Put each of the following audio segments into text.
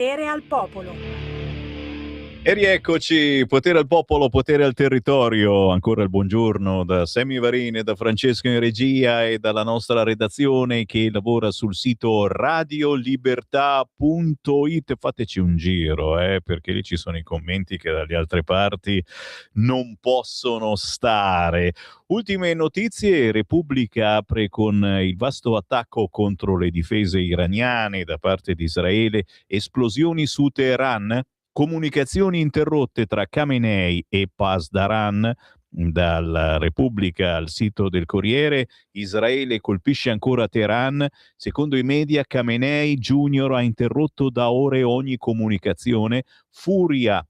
Potere al popolo. E rieccoci, potere al popolo, potere al territorio. Ancora il buongiorno da Sammy Varin, da Francesco in regia e dalla nostra redazione che lavora sul sito radiolibertà.it. Fateci un giro, perché lì ci sono i commenti che dalle altre parti non possono stare. Ultime notizie: Repubblica apre con il vasto attacco contro le difese iraniane da parte di Israele, esplosioni su Teheran. Comunicazioni interrotte tra Khamenei e Pasdaran. Dalla Repubblica al sito del Corriere: Israele colpisce ancora Teheran. Secondo i media, Khamenei Junior ha interrotto da ore ogni comunicazione. Furia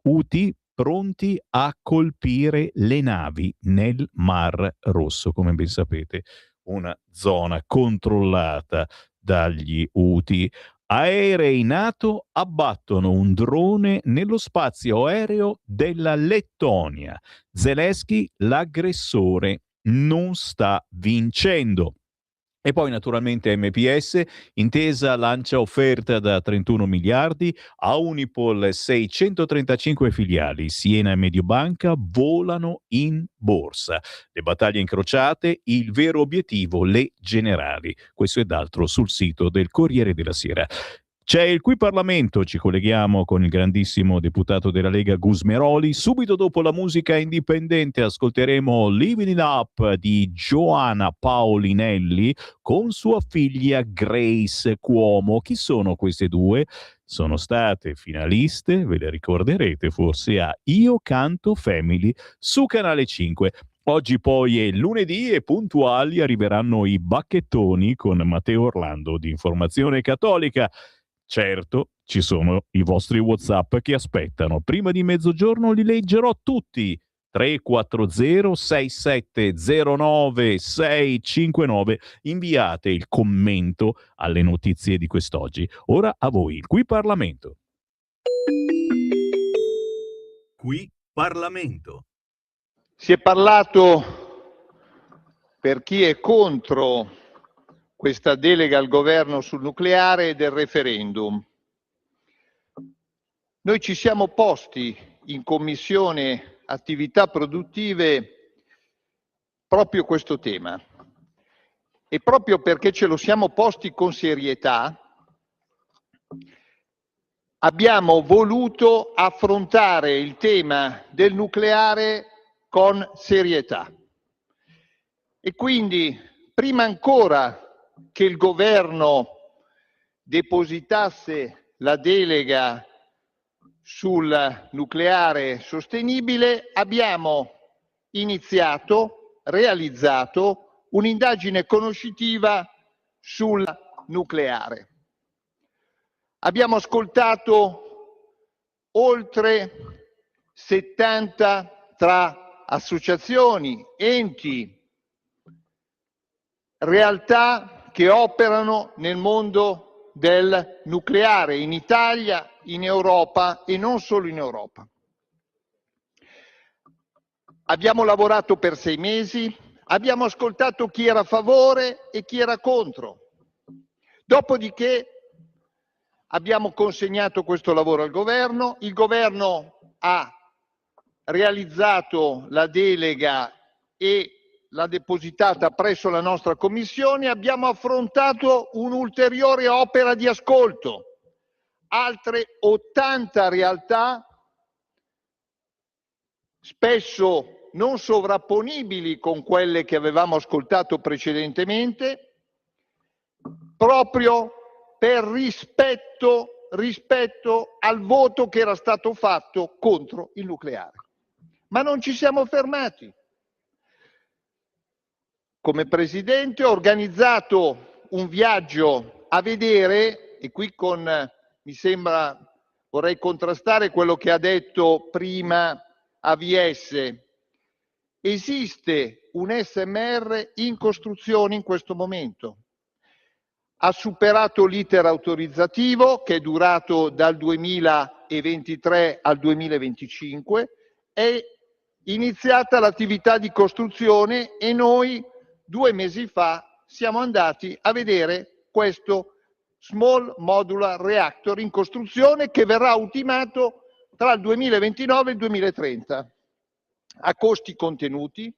Houthi pronti a colpire le navi nel Mar Rosso. Come ben sapete, una zona controllata dagli Houthi. Aerei NATO abbattono un drone nello spazio aereo della Lettonia. Zelensky, l'aggressore, non sta vincendo. E poi naturalmente MPS, Intesa lancia offerta da 31 miliardi, a Unipol 635 filiali, Siena e Mediobanca volano in borsa. Le battaglie incrociate, il vero obiettivo, le generali. Questo ed altro sul sito del Corriere della Sera. C'è il Qui Parlamento, ci colleghiamo con il grandissimo deputato della Lega Gusmeroli. Subito dopo la musica indipendente ascolteremo Living It Up di Joanna Paolinelli con sua figlia Grace Cuomo. Chi sono queste due? Sono state finaliste, ve le ricorderete forse, a Io Canto Family su Canale 5. Oggi poi è lunedì e puntuali arriveranno i bacchettoni con Matteo Orlando di Informazione Cattolica. Certo, ci sono i vostri WhatsApp che aspettano. Prima di mezzogiorno li leggerò tutti. 340 6709 659. Inviate il commento alle notizie di quest'oggi. Ora a voi, il Qui Parlamento. Qui Parlamento. Si è parlato, per chi è contro questa delega al governo sul nucleare, del referendum. Noi ci siamo posti in Commissione Attività Produttive proprio questo tema, e proprio perché ce lo siamo posti con serietà abbiamo voluto affrontare il tema del nucleare con serietà. E quindi, prima ancora che il governo depositasse la delega sul nucleare sostenibile, abbiamo realizzato un'indagine conoscitiva sul nucleare. Abbiamo ascoltato oltre 70 tra associazioni, enti, realtà che operano nel mondo del nucleare in Italia, in Europa e non solo in Europa. Abbiamo lavorato per 6 mesi, abbiamo ascoltato chi era a favore e chi era contro. Dopodiché abbiamo consegnato questo lavoro al governo, il governo ha realizzato la delega e l'ha depositata presso la nostra commissione. Abbiamo affrontato un'ulteriore opera di ascolto, altre 80 realtà, spesso non sovrapponibili con quelle che avevamo ascoltato precedentemente, proprio per rispetto al voto che era stato fatto contro il nucleare. Ma non ci siamo fermati. Come Presidente ho organizzato un viaggio a vedere, e qui vorrei contrastare quello che ha detto prima AVS. Esiste un SMR in costruzione in questo momento. Ha superato l'iter autorizzativo, che è durato dal 2023 al 2025, è iniziata l'attività di costruzione e noi 2 mesi fa siamo andati a vedere questo Small Modular Reactor in costruzione che verrà ultimato tra il 2029 e il 2030 a costi contenuti.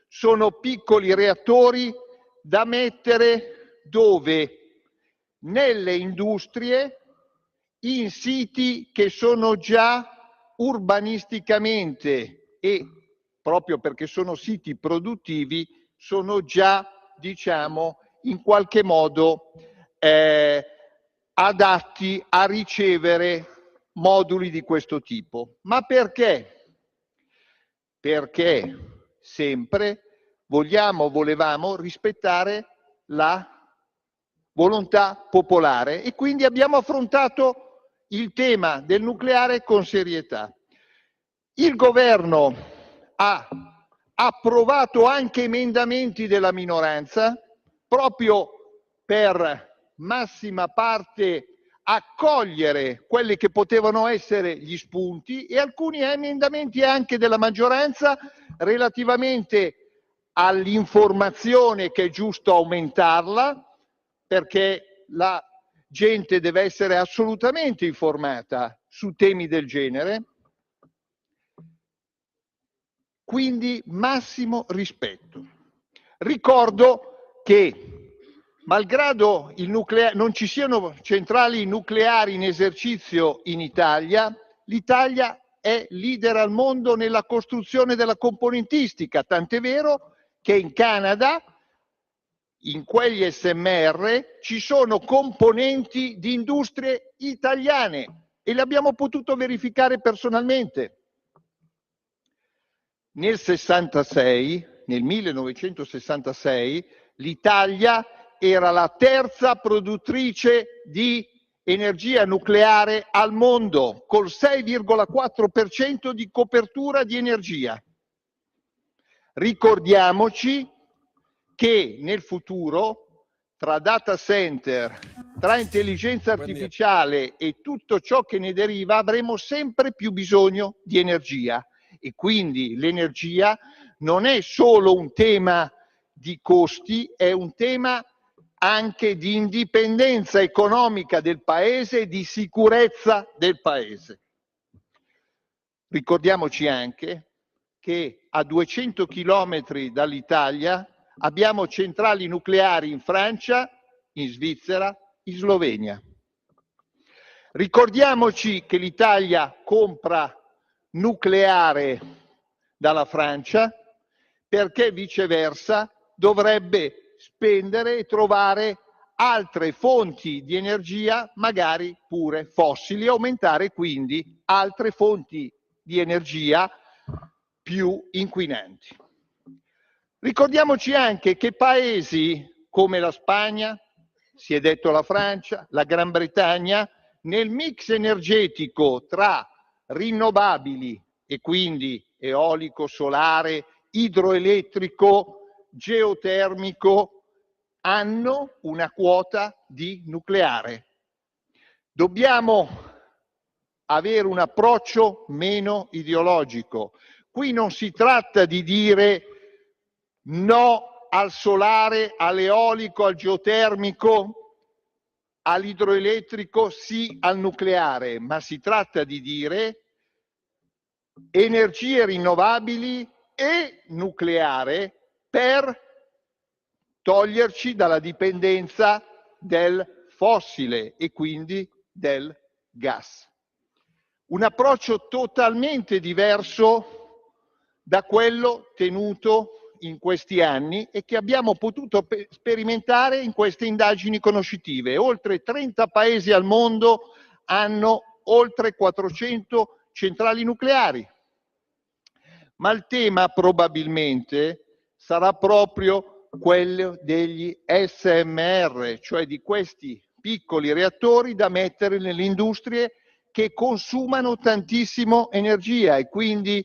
Sono piccoli reattori da mettere dove? Nelle industrie, in siti che sono già urbanisticamente e proprio perché sono siti produttivi, sono già, diciamo, in qualche modo adatti a ricevere moduli di questo tipo. Ma perché? Perché sempre volevamo rispettare la volontà popolare e quindi abbiamo affrontato il tema del nucleare con serietà. Il governo ha approvato anche emendamenti della minoranza proprio per massima parte accogliere quelli che potevano essere gli spunti e alcuni emendamenti anche della maggioranza relativamente all'informazione, che è giusto aumentarla perché la gente deve essere assolutamente informata su temi del genere. Quindi massimo rispetto. Ricordo che malgrado non ci siano centrali nucleari in esercizio in Italia, l'Italia è leader al mondo nella costruzione della componentistica, tant'è vero che in Canada, in quegli SMR, ci sono componenti di industrie italiane e le abbiamo potuto verificare personalmente. Nel 1966, l'Italia era la terza produttrice di energia nucleare al mondo, col 6,4% di copertura di energia. Ricordiamoci che nel futuro, tra data center, tra intelligenza artificiale e tutto ciò che ne deriva, avremo sempre più bisogno di energia. E quindi l'energia non è solo un tema di costi, è un tema anche di indipendenza economica del Paese e di sicurezza del Paese. Ricordiamoci anche che a 200 chilometri dall'Italia abbiamo centrali nucleari in Francia, in Svizzera, in Slovenia. Ricordiamoci che l'Italia compra nucleare dalla Francia perché viceversa dovrebbe spendere e trovare altre fonti di energia, magari pure fossili, e aumentare quindi altre fonti di energia più inquinanti. Ricordiamoci anche che paesi come la Spagna, si è detto la Francia, la Gran Bretagna, nel mix energetico tra rinnovabili e quindi eolico, solare, idroelettrico, geotermico, hanno una quota di nucleare. Dobbiamo avere un approccio meno ideologico. Qui non si tratta di dire no al solare, all'eolico, al geotermico, all'idroelettrico, sì al nucleare, ma si tratta di dire energie rinnovabili e nucleare per toglierci dalla dipendenza del fossile e quindi del gas. Un approccio totalmente diverso da quello tenuto in questi anni e che abbiamo potuto sperimentare in queste indagini conoscitive. Oltre 30 paesi al mondo hanno oltre 400 centrali nucleari. Ma il tema probabilmente sarà proprio quello degli SMR, cioè di questi piccoli reattori da mettere nelle industrie che consumano tantissimo energia e quindi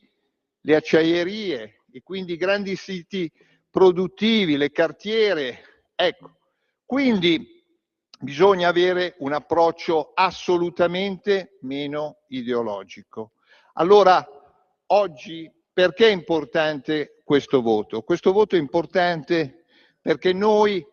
le acciaierie e quindi i grandi siti produttivi, le cartiere. Ecco, quindi bisogna avere un approccio assolutamente meno ideologico. Allora, oggi perché è importante questo voto? Questo voto è importante perché noi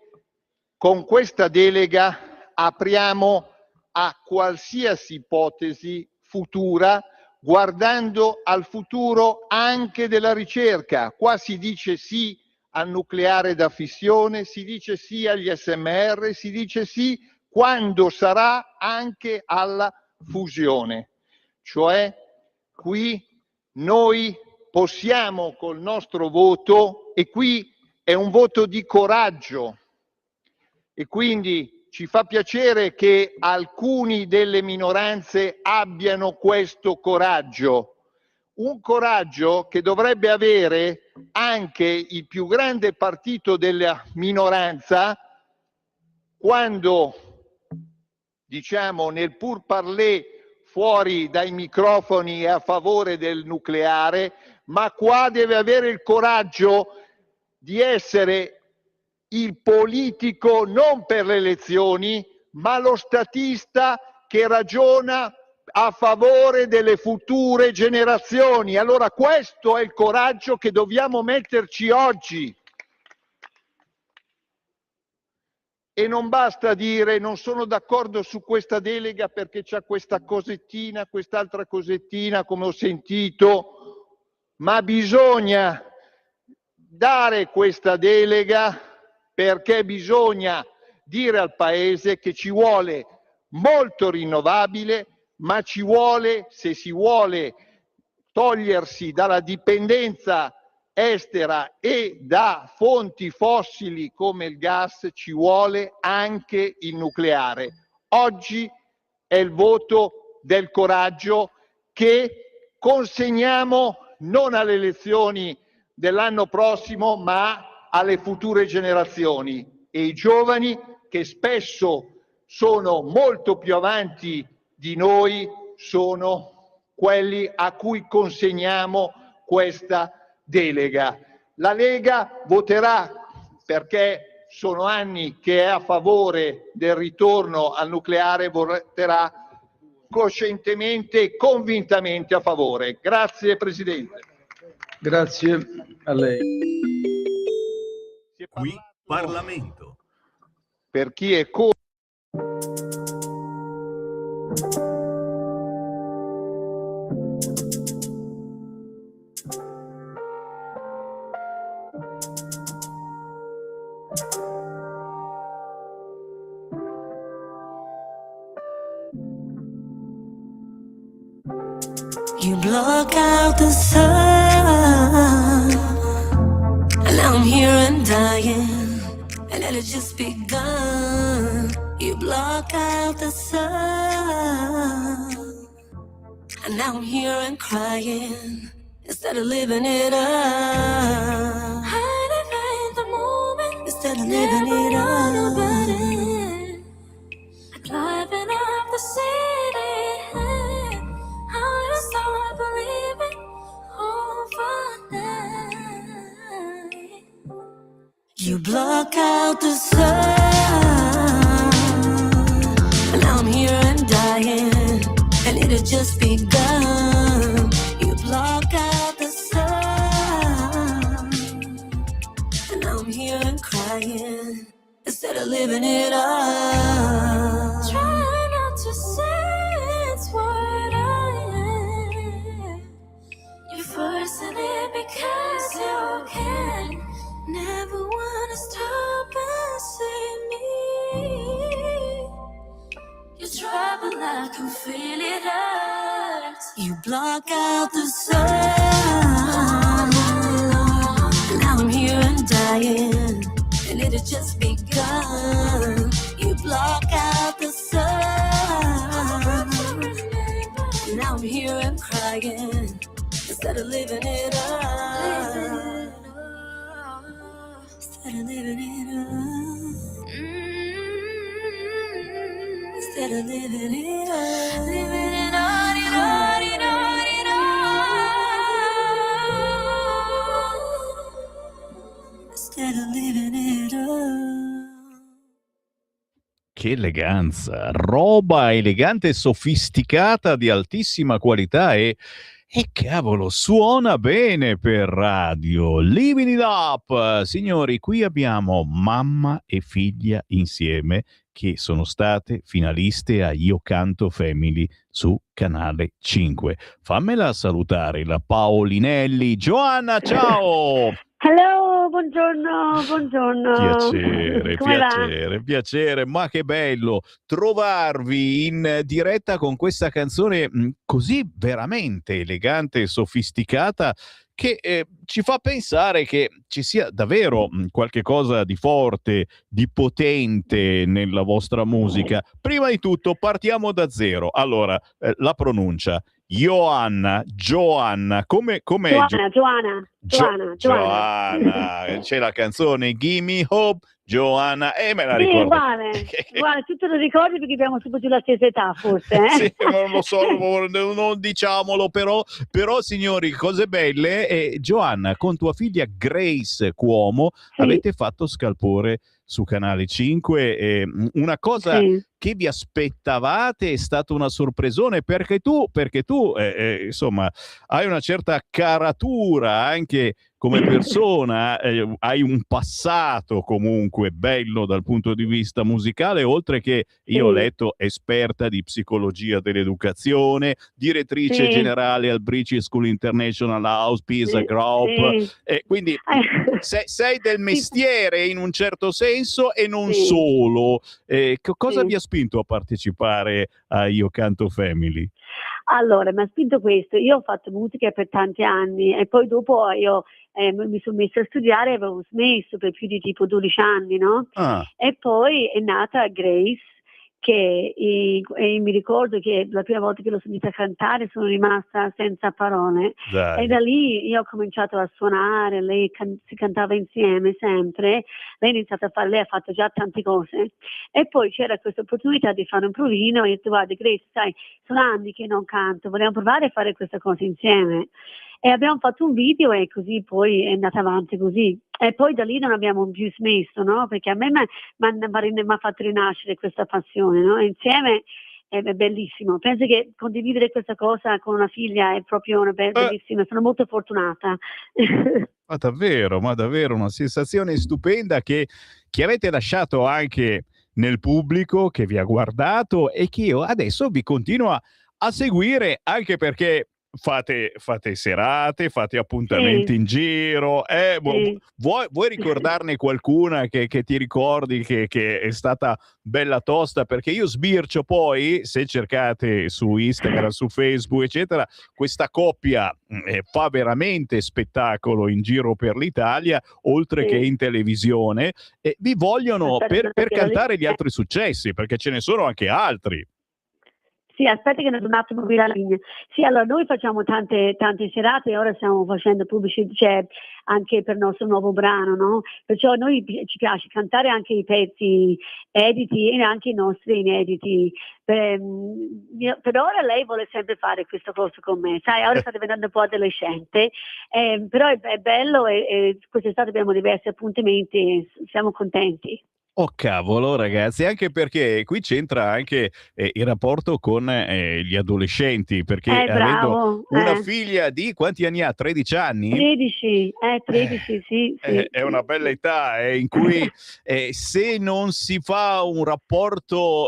con questa delega apriamo a qualsiasi ipotesi futura, guardando al futuro anche della ricerca. Qua si dice sì al nucleare da fissione, si dice sì agli SMR, si dice sì quando sarà anche alla fusione. Cioè, qui noi possiamo col nostro voto, e qui è un voto di coraggio, e quindi ci fa piacere che alcuni delle minoranze abbiano questo coraggio, un coraggio che dovrebbe avere anche il più grande partito della minoranza, quando, diciamo, nel pourparlers fuori dai microfoni è a favore del nucleare, ma qua deve avere il coraggio di essere il politico non per le elezioni, ma lo statista che ragiona a favore delle future generazioni. Allora questo è il coraggio che dobbiamo metterci oggi. E non basta dire non sono d'accordo su questa delega perché c'è questa cosettina, quest'altra cosettina, come ho sentito, ma bisogna dare questa delega perché bisogna dire al Paese che ci vuole molto rinnovabile, ma ci vuole, se si vuole togliersi dalla dipendenza estera e da fonti fossili come il gas, ci vuole anche il nucleare. Oggi è il voto del coraggio che consegniamo non alle elezioni dell'anno prossimo, ma alle future generazioni, e i giovani, che spesso sono molto più avanti di noi, sono quelli a cui consegniamo questa delega. La Lega voterà, perché sono anni che è a favore del ritorno al nucleare, voterà coscientemente e convintamente a favore. Grazie Presidente. Grazie a lei. Qui Parlamento. Per chi è contro. You block out the sun, and now I'm here and dying, and it had just begun. You block out the sun, and now I'm here and crying, instead of living it up. Hiding in the moment, instead of living it up. Driving up the city, I start believing overnight. You block out the sun, and now I'm here and dying, and it had just begun. You block out the sun, and now I'm here and crying, instead of living it up. Try not to say it's what I am. You're forcing it because you can. Never wanna stop and see me. You try but I can feel it hurts. You block out the sun, now I'm here and dying, and it had just begun. You block out the sun, now I'm here and crying, instead of living it up. Instead of living it up. Instead of living it up. Living it up, it up, it up, it up. Instead of living it up. Che eleganza, roba elegante e sofisticata di altissima qualità e cavolo, suona bene per radio. Living it up, signori, qui abbiamo mamma e figlia insieme che sono state finaliste a Io Canto Family su Canale 5. Fammela salutare la Paolinelli. Giovanna, ciao! Hello, buongiorno. Piacere, ma che bello trovarvi in diretta con questa canzone così veramente elegante e sofisticata che ci fa pensare che ci sia davvero qualche cosa di forte, di potente nella vostra musica. Prima di tutto partiamo da zero. Allora, la pronuncia. Joanna, come Joanna, c'è la canzone Gimme Hope, Joanna, me la ricordo. Uguale, tu te lo ricordi perché abbiamo subito la stessa età, forse, eh? Sì, non lo so, non diciamolo, però signori, cose belle. Joanna, con tua figlia Grace Cuomo avete fatto scalpore su Canale 5, una cosa che vi aspettavate, è stata una sorpresone perché tu insomma hai una certa caratura anche come persona, hai un passato comunque bello dal punto di vista musicale, oltre che io ho letto esperta di psicologia dell'educazione, direttrice generale al British School International House Pisa Group, quindi sei del mestiere in un certo senso e non solo. Cosa vi ha spinto a partecipare a Io Canto Family? Allora, mi ha spinto questo. Io ho fatto musica per tanti anni e poi dopo io mi sono messa a studiare e avevo smesso per più di tipo 12 anni, no? E poi è nata Grace, che mi ricordo che la prima volta che l'ho sentita cantare sono rimasta senza parole. Dai. E da lì io ho cominciato a suonare, lei si cantava insieme sempre, lei ha fatto già tante cose e poi c'era questa opportunità di fare un provino e ho detto guarda Grace, sai, sono anni che non canto, vogliamo provare a fare questa cosa insieme. E abbiamo fatto un video e così poi è andata avanti così. E poi da lì non abbiamo più smesso, no? Perché a me mi ha fatto rinascere questa passione, no? Insieme è bellissimo. Penso che condividere questa cosa con una figlia è proprio bellissima. Sono molto fortunata. Ma davvero una sensazione stupenda che avete lasciato anche nel pubblico che vi ha guardato e che io adesso vi continuo a seguire, anche perché fate serate, fate appuntamenti in giro. Vuoi ricordarne qualcuna che ti ricordi che è stata bella tosta? Perché io sbircio poi, se cercate su Instagram, su Facebook eccetera, questa coppia fa veramente spettacolo in giro per l'Italia, oltre che in televisione, e vi vogliono per cantare gli altri successi, perché ce ne sono anche altri. Sì, aspetti che un attimo qui la linea. Sì, allora noi facciamo tante serate e ora stiamo facendo pubblicità anche per il nostro nuovo brano, no? Perciò a noi ci piace cantare anche i pezzi editi e anche i nostri inediti. Per ora lei vuole sempre fare questo corso con me, sai, ora sta diventando un po' adolescente, però è bello e quest'estate abbiamo diversi appuntamenti e siamo contenti. Oh cavolo ragazzi, anche perché qui c'entra anche il rapporto con gli adolescenti, perché avendo una figlia di quanti anni ha? 13 anni? 13, sì. È una bella età in cui se non si fa un rapporto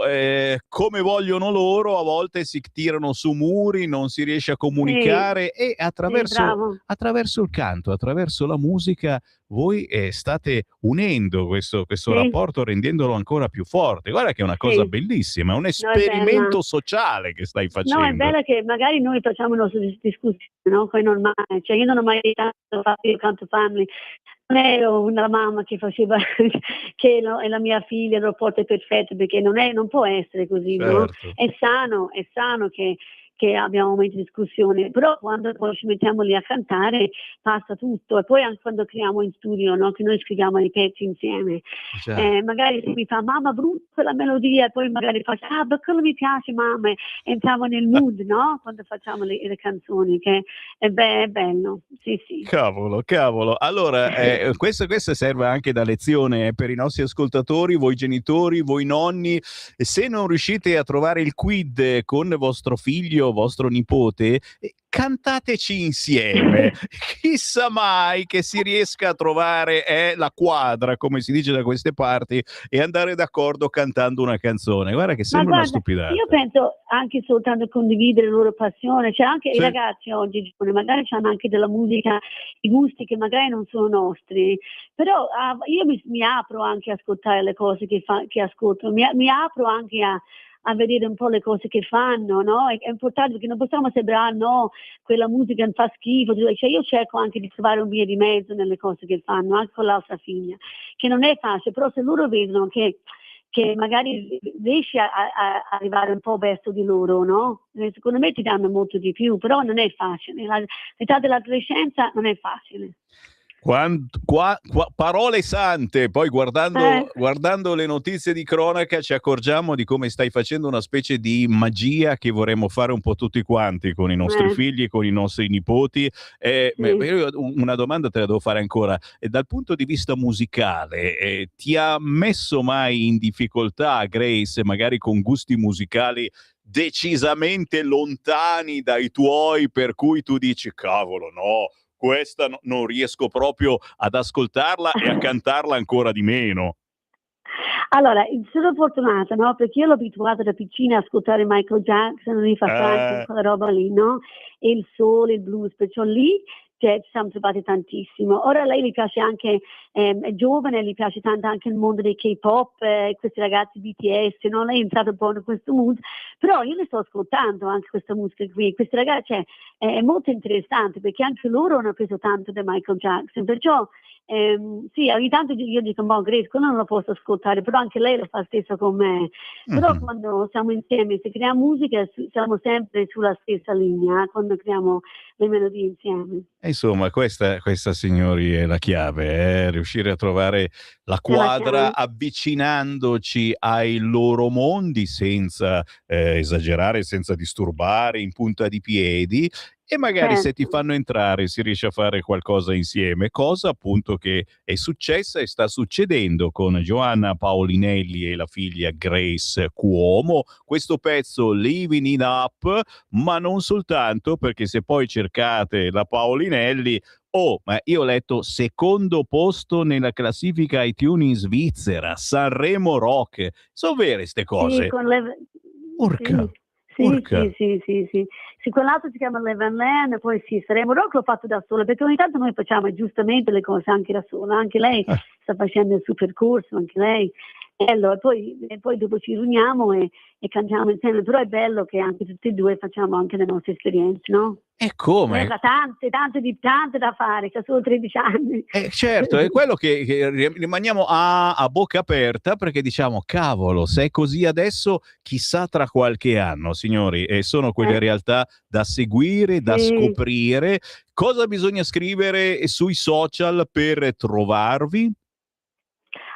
come vogliono loro, a volte si tirano su muri, non si riesce a comunicare e attraverso il canto, attraverso la musica, voi state unendo questo rapporto, rendendolo ancora più forte. Guarda che è una cosa bellissima, è un esperimento sociale che stai facendo. No, è bello che magari noi facciamo le nostre discussioni, no? Poi è normale, cioè io non ho mai fatto Io Canto Family, non ero una mamma che faceva che e la mia figlia il rapporto è perfetto, perché non può essere così, no? È sano che abbiamo momenti di discussione, però quando poi ci mettiamo lì a cantare passa tutto. E poi anche quando creiamo in studio, no? Che noi scriviamo i pezzi insieme, magari se mi fa mamma brutta la melodia, e poi magari faccio ma quello mi piace mamma, e entriamo nel mood, no? Quando facciamo le canzoni, che è bello, sì. Cavolo, allora questo serve anche da lezione per i nostri ascoltatori, voi genitori, voi nonni. Se non riuscite a trovare il quid con vostro figlio figlio, vostro nipote, cantateci insieme. Chissà mai che si riesca a trovare la quadra, come si dice da queste parti, e andare d'accordo cantando una canzone. Guarda che sembra una stupidata. Io penso anche soltanto condividere la loro passione, cioè anche Sì. i ragazzi oggi magari hanno anche della musica, i gusti che magari non sono nostri, però io mi apro anche a ascoltare le cose che ascolto, mi apro anche a vedere un po' le cose che fanno, no? È importante perché non possiamo sembrare, no, quella musica fa schifo, cioè io cerco anche di trovare un via di mezzo nelle cose che fanno, anche con l'altra figlia, che non è facile, però se loro vedono che magari riesci a arrivare un po' verso di loro, no? Secondo me ti danno molto di più, però non è facile, l'età dell'adolescenza non è facile. Parole sante, poi guardando le notizie di cronaca ci accorgiamo di come stai facendo una specie di magia che vorremmo fare un po' tutti quanti con i nostri figli, con i nostri nipoti. Io una domanda te la devo fare ancora. Dal punto di vista musicale, ti ha messo mai in difficoltà Grace, magari con gusti musicali decisamente lontani dai tuoi, per cui tu dici cavolo no, questa non riesco proprio ad ascoltarla e a cantarla ancora di meno? Allora, sono fortunata, no? Perché io l'ho abituata da piccina a ascoltare Michael Jackson, Aretha Franklin, quella roba lì, no? E il soul, il blues, perciò lì ci siamo trovati tantissimo. Ora a lei gli piace anche, è giovane, gli piace tanto anche il mondo dei K-pop, questi ragazzi BTS, no? Lei è entrata un po' in questo mood, però io le sto ascoltando anche questa musica qui, questi ragazzi, è molto interessante perché anche loro hanno preso tanto da Michael Jackson, perciò sì, ogni tanto io dico, Grace, quello non lo posso ascoltare, però anche lei lo fa stesso con me. Però quando siamo insieme, se creiamo musica, siamo sempre sulla stessa linea, quando creiamo le melodie insieme. Insomma, questa signori è la chiave, riuscire a trovare la quadra avvicinandoci ai loro mondi senza esagerare, senza disturbare, in punta di piedi. E magari se ti fanno entrare si riesce a fare qualcosa insieme, cosa appunto che è successa e sta succedendo con Joanna Paolinelli e la figlia Grace Cuomo. Questo pezzo Living It Up, ma non soltanto, perché se poi cercate la Paolinelli, ma io ho letto secondo posto nella classifica iTunes in Svizzera, Sanremo Rock. Sono vere ste cose? Sì, con le... Urca. Sì, quell'altro si chiama Leven Land, poi Sanremo Rock l'ho fatto da sola, perché ogni tanto noi facciamo giustamente le cose anche da sola, anche lei sta facendo il suo percorso, anche lei. E allora, poi dopo ci riuniamo e cantiamo insieme, però è bello che anche tutti e due facciamo anche le nostre esperienze, no? E come? Tante da fare, che ha solo 13 anni. Certo, è quello che rimaniamo a bocca aperta, perché diciamo, cavolo, se è così adesso, chissà tra qualche anno, signori, e sono quelle realtà da seguire, da scoprire. Cosa bisogna scrivere sui social per trovarvi?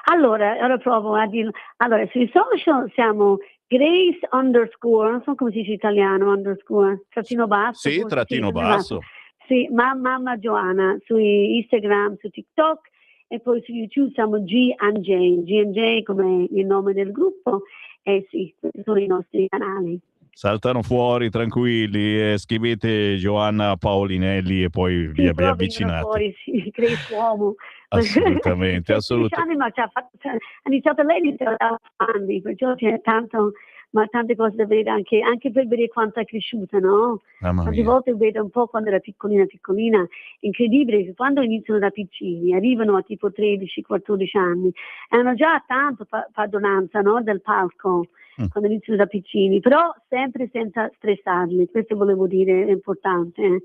Allora provo a dirlo. Allora, sui social siamo Grace _ non so come si dice in italiano, _ trattino basso. Sì, trattino basso. Sì, mamma Joanna, su Instagram, su TikTok, e poi su YouTube siamo G&J come il nome del gruppo, e sì, questi sono i nostri canali. Saltano fuori tranquilli, scrivete Joanna Paolinelli e poi vi avvicinate. Fuori, sì, Grace Cuomo. Assolutamente. Ma ha iniziato lei da anni, perciò c'è tante cose da vedere anche per vedere quanto è cresciuta, no? Tante volte vedo un po' quando era piccolina, incredibile che quando iniziano da piccini, arrivano a tipo 13-14 anni, hanno già tanto padronanza, no? Del palco. Quando iniziano da piccini, però sempre senza stressarli, questo volevo dire, è importante,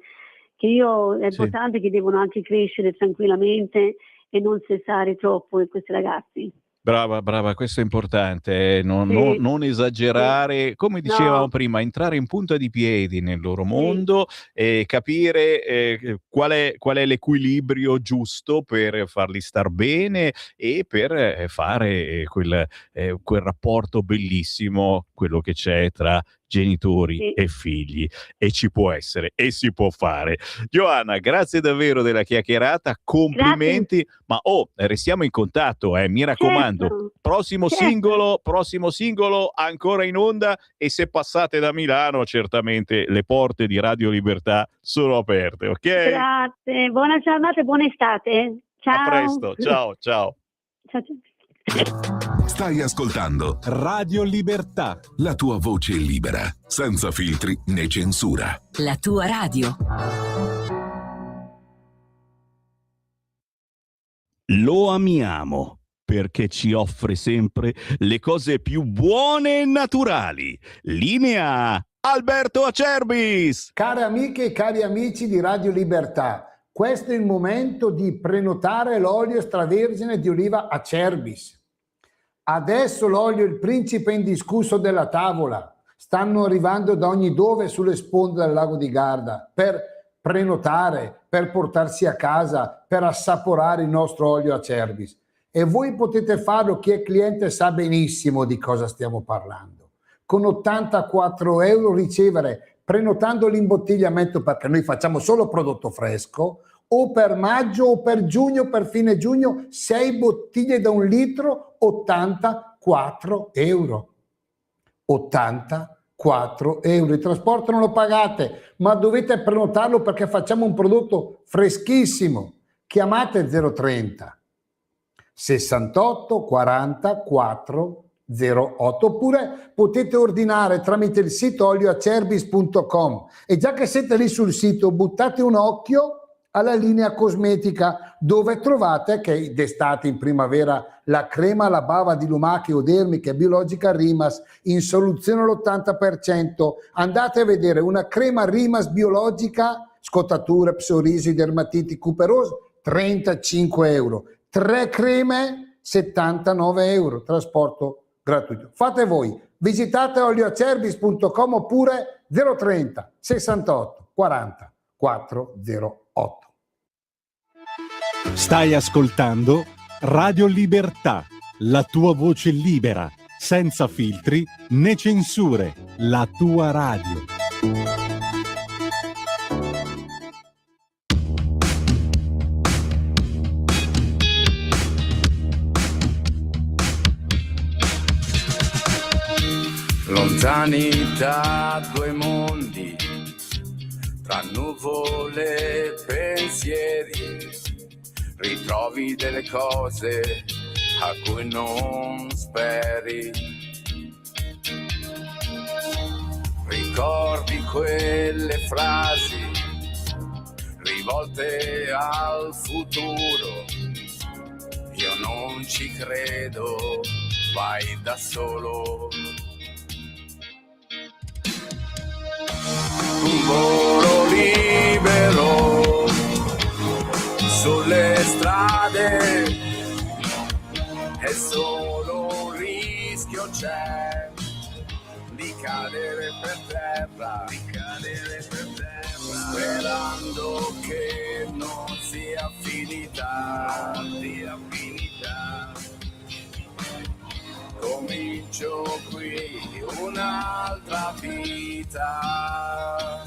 è importante che devono anche crescere tranquillamente e non stressare troppo questi ragazzi. Brava, questo è importante, non esagerare, come dicevamo prima, entrare in punta di piedi nel loro mondo e capire qual è l'equilibrio giusto per farli star bene e per fare quel rapporto bellissimo, quello che c'è tra genitori Sì. e figli, e ci può essere e si può fare. Giovanna, grazie davvero della chiacchierata, complimenti, ma restiamo in contatto, mi raccomando. Certo, Prossimo singolo ancora in onda, e se passate da Milano certamente le porte di Radio Libertà sono aperte, ok? grazie, buona giornata e buona estate. Ciao. A presto, ciao. Ciao, ciao. Stai ascoltando Radio Libertà. la tua voce libera, senza filtri né censura. La tua radio. Lo amiamo perché ci offre sempre le cose più buone e naturali. Linea Alberto Acerbis. Care amiche e cari amici di Radio Libertà, questo è il momento di prenotare l'olio extravergine di oliva Acerbis. Adesso l'olio il principe indiscusso della tavola. Stanno arrivando da ogni dove sulle sponde del lago di Garda per prenotare, per portarsi a casa, per assaporare il nostro olio Acerbis. E voi potete farlo, chi è cliente sa benissimo di cosa stiamo parlando. Con 84 euro ricevere, prenotando l'imbottigliamento, perché noi facciamo solo prodotto fresco, o per maggio o per giugno, per fine giugno, 6 bottiglie da 1 litro, 84 euro. 84 euro. Il trasporto non lo pagate, ma dovete prenotarlo perché facciamo un prodotto freschissimo. Chiamate 030 68 40 4 08, oppure potete ordinare tramite il sito olioacerbis.com. E già che siete lì sul sito, buttate un occhio alla linea cosmetica, dove trovate che d'estate, in primavera, la crema alla bava di lumache o dermiche biologica Rimas in soluzione all'80%. Andate a vedere una crema Rimas biologica, scottature, psorisi, dermatiti, cuperose, 35 euro. 3 creme, 79 euro, trasporto gratuito. Fate voi, visitate olioacerbis.com oppure 030 68 40 408. Stai ascoltando Radio Libertà, la tua voce libera, senza filtri né censure, la tua radio. Lontani da 2 mondi, tra nuvole e pensieri, ritrovi delle cose a cui non speri. Ricordi quelle frasi rivolte al futuro. Io non ci credo, vai da solo. Un volo libero sulle strade e solo un rischio c'è di cadere per terra, sperando che non sia finita. Comincio qui un'altra vita.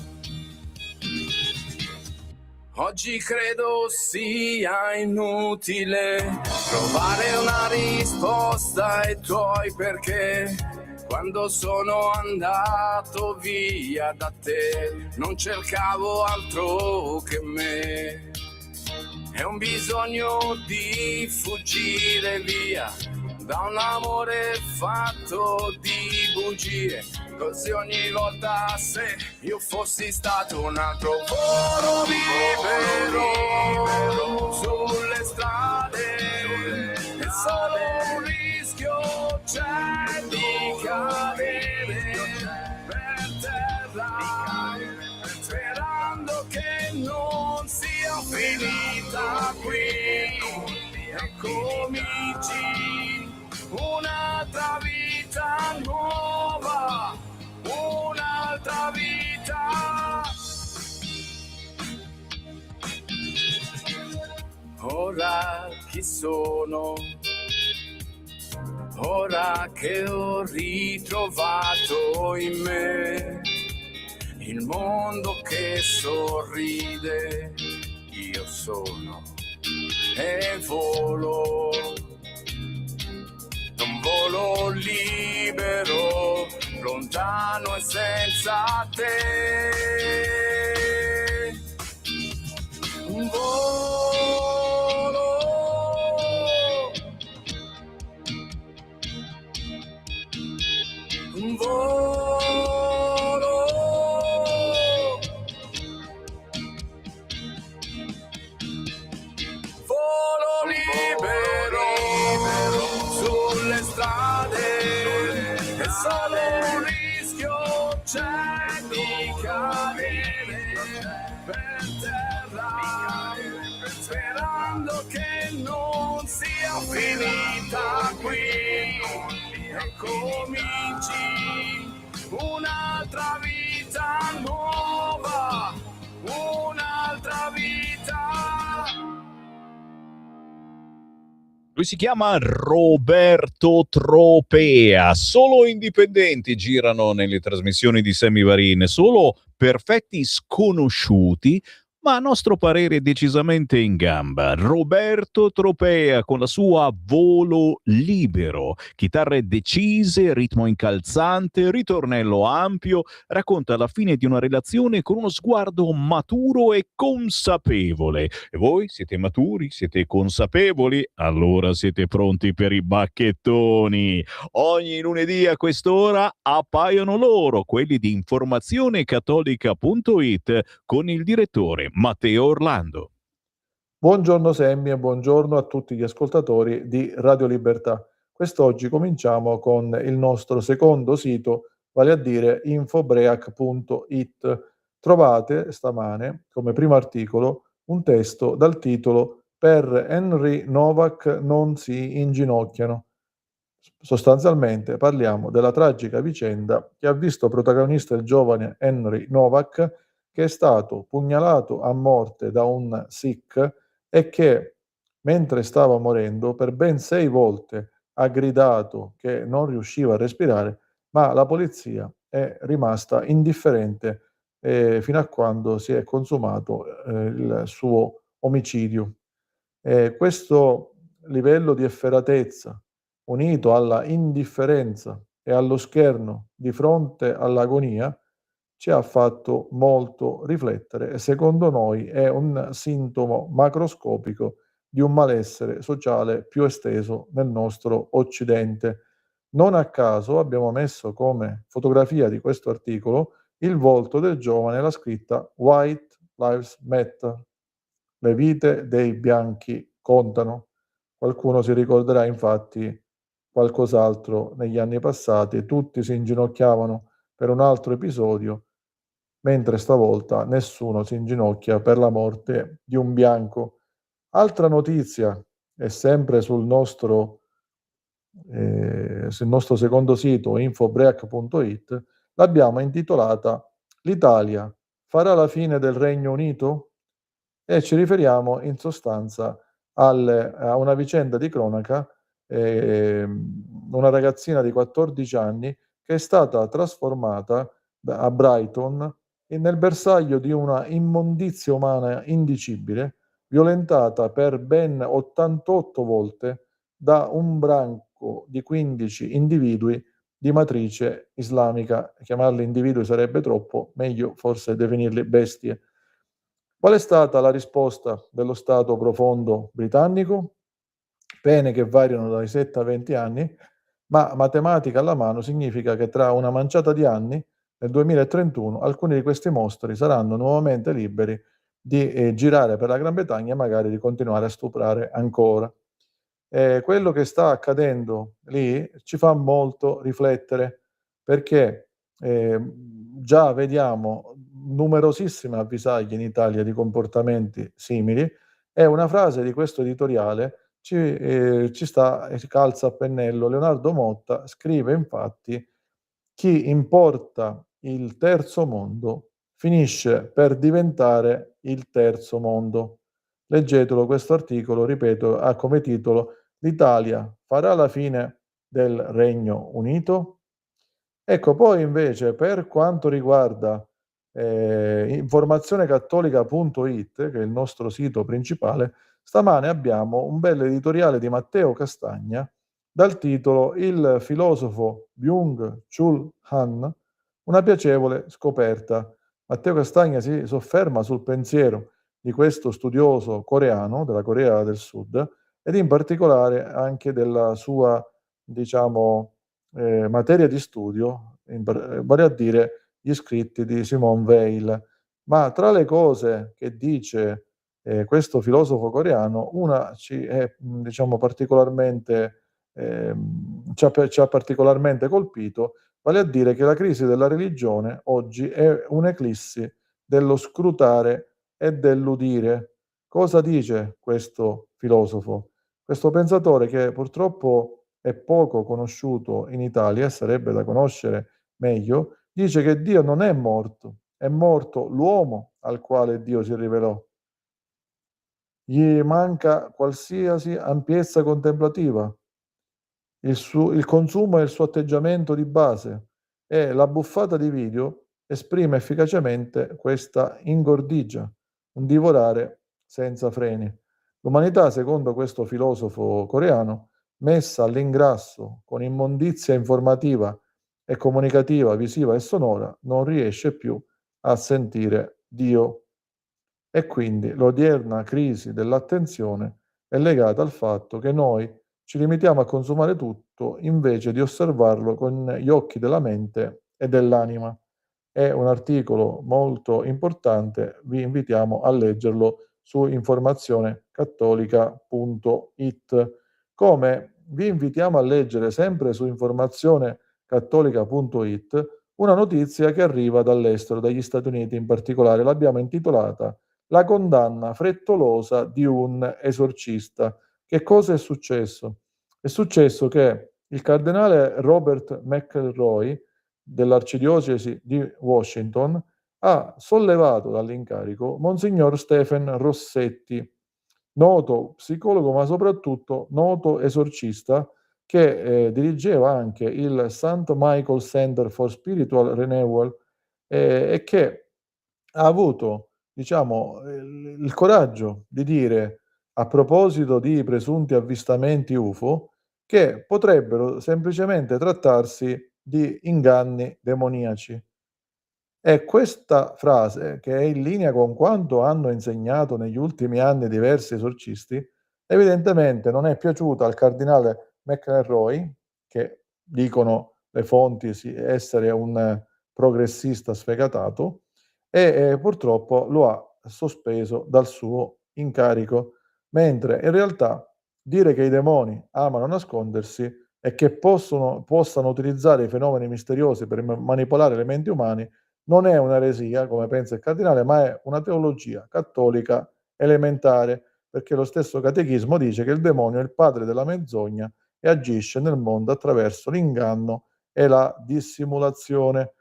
Oggi credo sia inutile trovare una risposta ai tuoi perché. Quando sono andato via da te non cercavo altro che me. È un bisogno di fuggire via da un amore fatto di bugie. Così ogni volta, se io fossi stato un altro volo libero sulle strade, e solo un rischio c'è di cadere per terra, sperando che non sia finita qui e cominci un'altra vita nuova, un'altra vita. Ora chi sono? ora che ho ritrovato in me il mondo che sorride, io sono e volo, un volo libero, lontano e senza te, un volo, un volo, volo libero sulle strade, è solo un rischio c'è di cadere per terra, sperando che non sia finita qui e cominci un'altra vita nuova, un'altra vita. Lui si chiama Roberto Tropea. Solo indipendenti girano nelle trasmissioni di Sammy Varin, solo perfetti sconosciuti, ma a nostro parere decisamente in gamba. Roberto Tropea con la sua Volo Libero, chitarre decise, ritmo incalzante, ritornello ampio, racconta la fine di una relazione con uno sguardo maturo e consapevole. E voi siete maturi? Siete consapevoli? Allora siete pronti per i bacchettoni. Ogni lunedì a quest'ora appaiono loro, quelli di informazionecattolica.it, con il direttore Matteo Orlando. Buongiorno Semmi e buongiorno a tutti gli ascoltatori di Radio Libertà. Quest'oggi cominciamo con il nostro secondo sito, vale a dire infobreak.it. Trovate stamane come primo articolo un testo dal titolo "Per Henry Novak non si inginocchiano". Sostanzialmente parliamo della tragica vicenda che ha visto protagonista il giovane Henry Novak, che è stato pugnalato a morte da un Sikh e che, mentre stava morendo, per ben 6 volte ha gridato che non riusciva a respirare, ma la polizia è rimasta indifferente fino a quando si è consumato il suo omicidio. Questo livello di efferatezza, unito alla indifferenza e allo scherno di fronte all'agonia, ci ha fatto molto riflettere e secondo noi è un sintomo macroscopico di un malessere sociale più esteso nel nostro Occidente. Non a caso abbiamo messo come fotografia di questo articolo il volto del giovane e la scritta "White Lives Matter", le vite dei bianchi contano. Qualcuno si ricorderà infatti qualcos'altro negli anni passati, tutti si inginocchiavano per un altro episodio, mentre stavolta nessuno si inginocchia per la morte di un bianco. Altra notizia, è sempre sul nostro secondo sito infobreak.it, l'abbiamo intitolata "L'Italia farà la fine del Regno Unito?" E ci riferiamo in sostanza a una vicenda di cronaca, una ragazzina di 14 anni che è stata trasformata a Brighton nel bersaglio di una immondizia umana indicibile, violentata per ben 88 volte da un branco di 15 individui di matrice islamica. Chiamarli individui sarebbe troppo, meglio forse definirli bestie. Qual è stata la risposta dello Stato profondo britannico? Pene che variano dai 7 a 20 anni, ma matematica alla mano significa che tra una manciata di anni, nel 2031, alcuni di questi mostri saranno nuovamente liberi di girare per la Gran Bretagna e magari di continuare a stuprare ancora. Quello che sta accadendo lì ci fa molto riflettere, perché già vediamo numerosissime avvisaglie in Italia di comportamenti simili e una frase di questo editoriale ci calza a pennello. Leonardo Motta scrive infatti: "Chi importa il terzo mondo finisce per diventare il terzo mondo". Leggetelo questo articolo, ripeto, ha come titolo "L'Italia farà la fine del Regno Unito? Ecco, poi invece per quanto riguarda informazionecattolica.it, che è il nostro sito principale, stamane abbiamo un bel editoriale di Matteo Castagna dal titolo Il filosofo Byung-Chul Han, una piacevole scoperta. Matteo Castagna si sofferma sul pensiero di questo studioso coreano, della Corea del Sud, ed in particolare anche della sua, diciamo, materia di studio, vale a dire gli scritti di Simone Weil. Ma tra le cose che dice questo filosofo coreano, una ci è, diciamo, particolarmente, ci ha particolarmente colpito, vale a dire che la crisi della religione oggi è un'eclissi dello scrutare e dell'udire. Cosa dice questo filosofo? Questo pensatore, che purtroppo è poco conosciuto in Italia, sarebbe da conoscere meglio, dice che Dio non è morto l'uomo al quale Dio si rivelò. Gli manca qualsiasi ampiezza contemplativa. Il consumo è il suo atteggiamento di base e la buffata di video esprime efficacemente questa ingordigia, un divorare senza freni. L'umanità, secondo questo filosofo coreano, messa all'ingrasso con immondizia informativa e comunicativa, visiva e sonora, non riesce più a sentire Dio. E quindi l'odierna crisi dell'attenzione è legata al fatto che noi ci limitiamo a consumare tutto invece di osservarlo con gli occhi della mente e dell'anima. È un articolo molto importante, vi invitiamo a leggerlo su informazionecattolica.it. Come vi invitiamo a leggere sempre su informazionecattolica.it una notizia che arriva dall'estero, dagli Stati Uniti in particolare. L'abbiamo intitolata La condanna frettolosa di un esorcista. Che cosa è successo? È successo che il cardinale Robert McElroy dell'arcidiocesi di Washington ha sollevato dall'incarico Monsignor Stephen Rossetti, noto psicologo ma soprattutto noto esorcista, che dirigeva anche il St. Michael Center for Spiritual Renewal e che ha avuto, diciamo, il coraggio di dire, a proposito di presunti avvistamenti UFO, che potrebbero semplicemente trattarsi di inganni demoniaci. E questa frase, che è in linea con quanto hanno insegnato negli ultimi anni diversi esorcisti, evidentemente non è piaciuta al cardinale McElroy, che dicono le fonti essere un progressista sfegatato, e purtroppo lo ha sospeso dal suo incarico, mentre in realtà dire che i demoni amano nascondersi e che possano utilizzare i fenomeni misteriosi per manipolare le menti umane non è un'eresia, come pensa il cardinale, ma è una teologia cattolica elementare, perché lo stesso catechismo dice che il demonio è il padre della menzogna e agisce nel mondo attraverso l'inganno e la dissimulazione.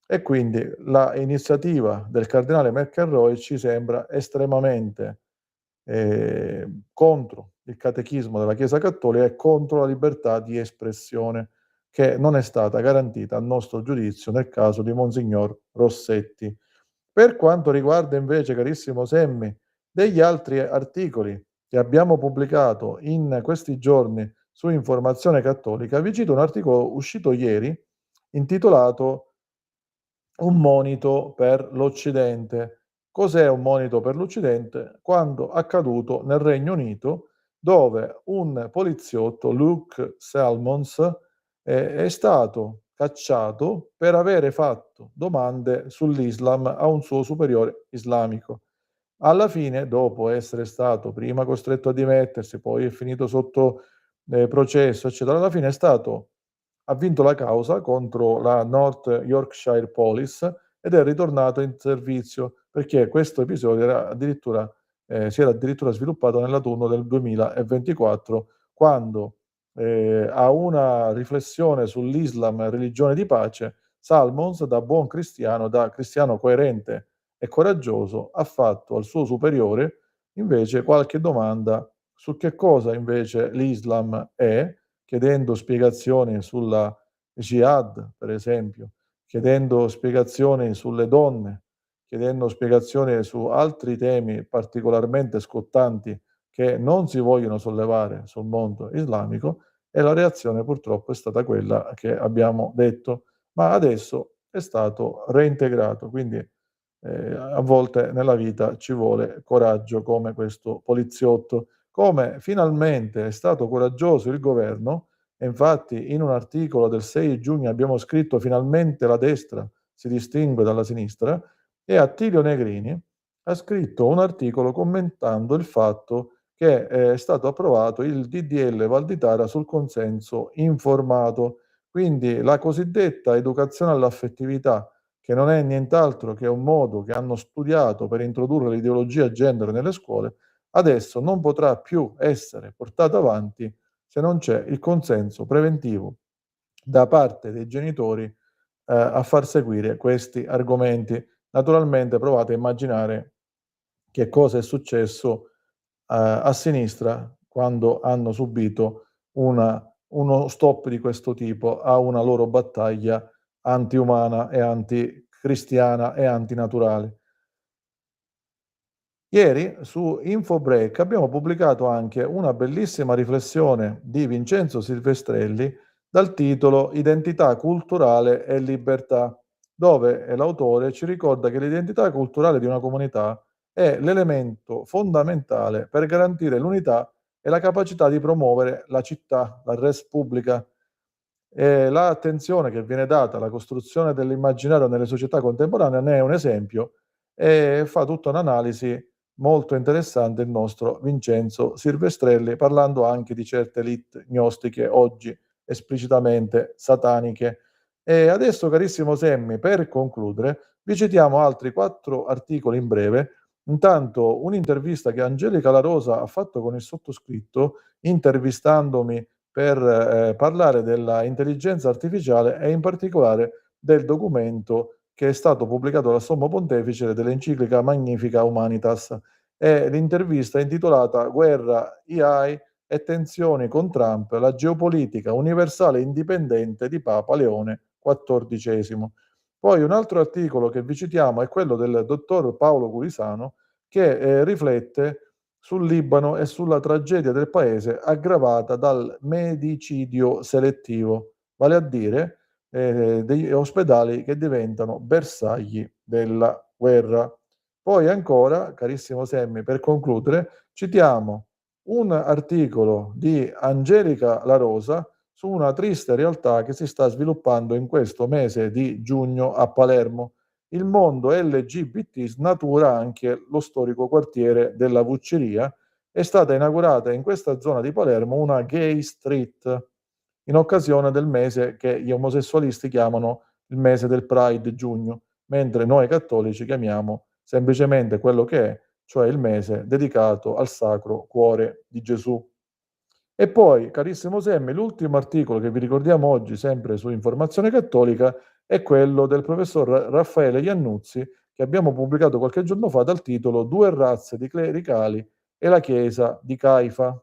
E quindi la iniziativa del cardinale McElroy ci sembra estremamente contro il catechismo della Chiesa Cattolica e contro la libertà di espressione, che non è stata garantita, a nostro giudizio, nel caso di Monsignor Rossetti. Per quanto riguarda invece, carissimo Semmi, degli altri articoli che abbiamo pubblicato in questi giorni su Informazione Cattolica, vi cito un articolo uscito ieri intitolato Un monito per l'Occidente. Cos'è un monito per l'Occidente? Quando accaduto nel Regno Unito, dove un poliziotto, Luke Salmons, è stato cacciato per avere fatto domande sull'Islam a un suo superiore islamico. Alla fine, dopo essere stato prima costretto a dimettersi, poi è finito sotto processo, eccetera, alla fine ha vinto la causa contro la North Yorkshire Police ed è ritornato in servizio, perché questo episodio si era addirittura sviluppato nell'autunno del 2024, quando a una riflessione sull'Islam, religione di pace, Salmons, da buon cristiano, da cristiano coerente e coraggioso, ha fatto al suo superiore invece qualche domanda su che cosa invece l'Islam è, chiedendo spiegazioni sulla jihad, per esempio, chiedendo spiegazioni sulle donne, chiedendo spiegazioni su altri temi particolarmente scottanti che non si vogliono sollevare sul mondo islamico, e la reazione purtroppo è stata quella che abbiamo detto, ma adesso è stato reintegrato, quindi a volte nella vita ci vuole coraggio come questo poliziotto, come finalmente è stato coraggioso il governo, e infatti in un articolo del 6 giugno abbiamo scritto finalmente la destra si distingue dalla sinistra, e Attilio Negrini ha scritto un articolo commentando il fatto che è stato approvato il DDL Valditara sul consenso informato, quindi la cosiddetta educazione all'affettività, che non è nient'altro che un modo che hanno studiato per introdurre l'ideologia gender nelle scuole, adesso non potrà più essere portata avanti se non c'è il consenso preventivo da parte dei genitori a far seguire questi argomenti. Naturalmente provate a immaginare che cosa è successo a sinistra quando hanno subito uno stop di questo tipo a una loro battaglia antiumana e anticristiana e antinaturale. Ieri su Infobreak abbiamo pubblicato anche una bellissima riflessione di Vincenzo Silvestrelli dal titolo Identità culturale e libertà, dove l'autore ci ricorda che l'identità culturale di una comunità è l'elemento fondamentale per garantire l'unità e la capacità di promuovere la città, la res publica. L'attenzione che viene data alla costruzione dell'immaginario nelle società contemporanee ne è un esempio, e fa tutta un'analisi molto interessante il nostro Vincenzo Silvestrelli, parlando anche di certe elite gnostiche oggi esplicitamente sataniche. E adesso, carissimo Semmi, per concludere, vi citiamo altri 4 articoli in breve. Intanto un'intervista che Angelica La Rosa ha fatto con il sottoscritto, intervistandomi per parlare della intelligenza artificiale e in particolare del documento che è stato pubblicato dal Sommo Pontefice dell'enciclica Magnifica Humanitas. E l'intervista è intitolata Guerra AI e tensioni con Trump, la geopolitica universale indipendente di Papa Leone XIV. Poi un altro articolo che vi citiamo è quello del dottor Paolo Curisano, che riflette sul Libano e sulla tragedia del paese aggravata dal medicidio selettivo, vale a dire degli ospedali che diventano bersagli della guerra. Poi ancora, carissimo Semmi, per concludere, citiamo un articolo di Angelica La Rosa su una triste realtà che si sta sviluppando in questo mese di giugno a Palermo. Il mondo LGBT snatura anche lo storico quartiere della Vucceria. È stata inaugurata in questa zona di Palermo una gay street in occasione del mese che gli omosessualisti chiamano il mese del Pride giugno, mentre noi cattolici chiamiamo semplicemente quello che è, cioè il mese dedicato al Sacro Cuore di Gesù. E poi, carissimo Semmi, l'ultimo articolo che vi ricordiamo oggi, sempre su Informazione Cattolica, è quello del professor Raffaele Iannuzzi, che abbiamo pubblicato qualche giorno fa dal titolo Due razze di clericali e la Chiesa di Caifa.